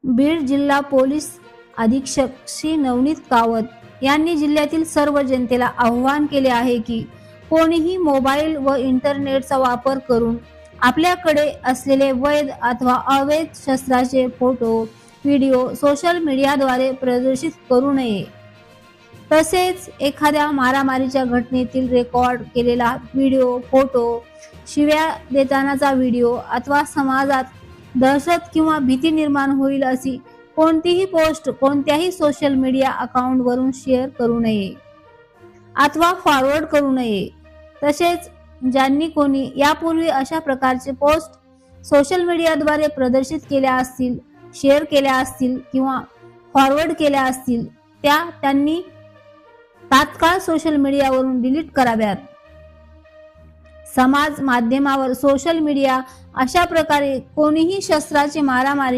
बीड जिल्हा पोलीस अधीक्षक श्री नवनीत कावत यांनी जिल्ह्यातील सर्व जनतेला आवाहन केले आहे की कोणीही मोबाईल व इंटरनेटचा वापर करून आपल्याकडे असलेले वैध अथवा अवैध शस्त्राचे फोटो व्हिडिओ सोशल मीडियाद्वारे प्रदर्शित करू नये। तसेच एखाद्या मारामारीच्या घटनेतील रेकॉर्ड केलेला व्हिडिओ फोटो शिव्या देतानाचा व्हिडिओ अथवा समाजात दहशत किंवा भीती निर्माण होईल अशी कोणतीही पोस्ट कोणत्याही सोशल मीडिया अकाउंट वरून शेअर करू नये अथवा फॉरवर्ड करू नये। तसेच ज्यांनी कोणी यापूर्वी अशा प्रकारचे पोस्ट सोशल मीडियाद्वारे प्रदर्शित केल्या असतील, शेअर केल्या असतील किंवा फॉरवर्ड केल्या असतील त्यांनी तात्काळ सोशल मीडियावरून डिलीट कराव्यात। समाज माध्यमावर सोशल मीडिया अशा प्रकारे कोणीही शस्त्राची मारामारी